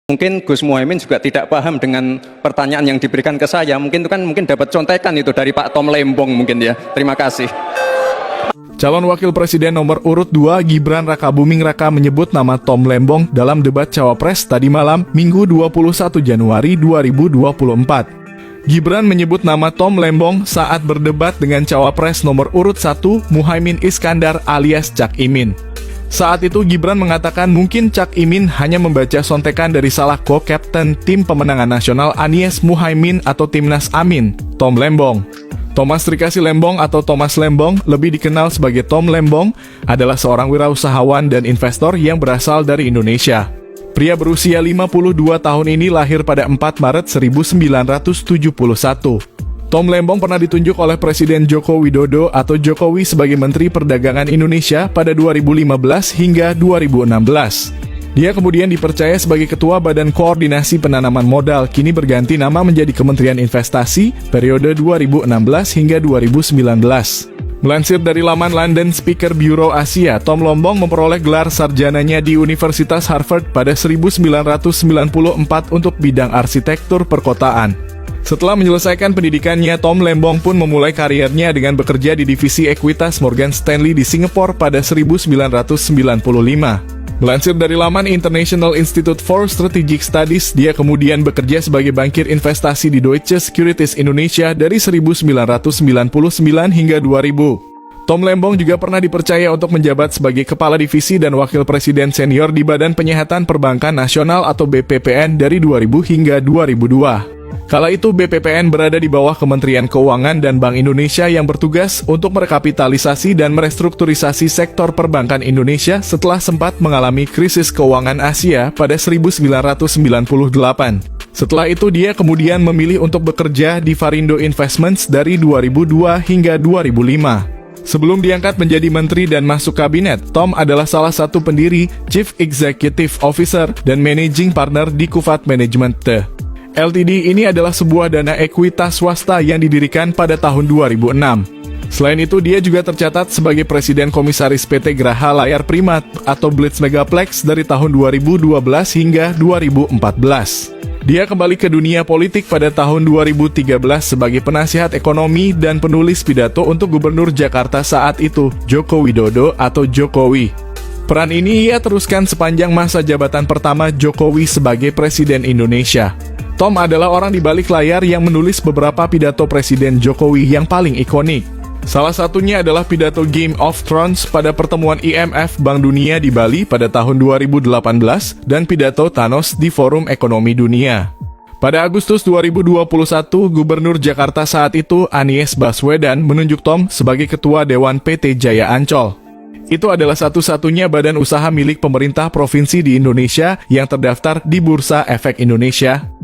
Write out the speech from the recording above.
Mungkin Gus Muhaimin juga tidak paham dengan pertanyaan yang diberikan ke saya. Mungkin itu kan dapat contekan itu dari Pak Tom Lembong mungkin ya. Terima kasih. Calon Wakil Presiden nomor urut 2 Gibran Rakabuming Raka menyebut nama Tom Lembong dalam debat Cawapres tadi malam Minggu 21 Januari 2024. Gibran menyebut nama Tom Lembong saat berdebat dengan Cawapres nomor urut 1 Muhaimin Iskandar alias Cak Imin. Saat itu Gibran mengatakan mungkin Cak Imin hanya membaca sontekan dari salah co-captain tim pemenangan nasional Anies Muhaimin atau Timnas Amin, Tom Lembong. Thomas Rikasi Lembong atau Thomas Lembong, lebih dikenal sebagai Tom Lembong, adalah seorang wirausahawan dan investor yang berasal dari Indonesia. Pria berusia 52 tahun ini lahir pada 4 Maret 1971. Tom Lembong pernah ditunjuk oleh Presiden Joko Widodo atau Jokowi sebagai Menteri Perdagangan Indonesia pada 2015 hingga 2016. Dia kemudian dipercaya sebagai Ketua Badan Koordinasi Penanaman Modal, kini berganti nama menjadi Kementerian Investasi periode 2016 hingga 2019. Melansir dari laman London Speaker Bureau Asia, Tom Lembong memperoleh gelar sarjananya di Universitas Harvard pada 1994 untuk bidang arsitektur perkotaan. Setelah menyelesaikan pendidikannya, Tom Lembong pun memulai karirnya dengan bekerja di divisi ekuitas Morgan Stanley di Singapura pada 1995. Melansir dari laman International Institute for Strategic Studies, dia kemudian bekerja sebagai bankir investasi di Deutsche Securities Indonesia dari 1999 hingga 2000. Tom Lembong juga pernah dipercaya untuk menjabat sebagai Kepala Divisi dan Wakil Presiden Senior di Badan Penyihatan Perbankan Nasional atau BPPN dari 2000 hingga 2002. Kala itu BPPN berada di bawah Kementerian Keuangan dan Bank Indonesia yang bertugas untuk merekapitalisasi dan merestrukturisasi sektor perbankan Indonesia setelah sempat mengalami krisis keuangan Asia pada 1998. Setelah itu dia kemudian memilih untuk bekerja di Varindo Investments dari 2002 hingga 2005. Sebelum diangkat menjadi menteri dan masuk kabinet, Tom adalah salah satu pendiri, Chief Executive Officer, dan Managing Partner di Kufat Management Ltd. Ini adalah sebuah dana ekuitas swasta yang didirikan pada tahun 2006. Selain itu, dia juga tercatat sebagai Presiden Komisaris PT Graha Layar Primat atau Blitz Megaplex dari tahun 2012 hingga 2014. Dia kembali ke dunia politik pada tahun 2013 sebagai penasihat ekonomi dan penulis pidato untuk Gubernur Jakarta saat itu, Joko Widodo atau Jokowi. Peran ini ia teruskan sepanjang masa jabatan pertama Jokowi sebagai Presiden Indonesia. Tom adalah orang di balik layar yang menulis beberapa pidato Presiden Jokowi yang paling ikonik. Salah satunya adalah pidato Game of Thrones pada pertemuan IMF Bank Dunia di Bali pada tahun 2018 dan pidato Thanos di Forum Ekonomi Dunia. Pada Agustus 2021, Gubernur Jakarta saat itu Anies Baswedan menunjuk Tom sebagai Ketua Dewan PT Jaya Ancol. Itu adalah satu-satunya badan usaha milik pemerintah provinsi di Indonesia yang terdaftar di Bursa Efek Indonesia.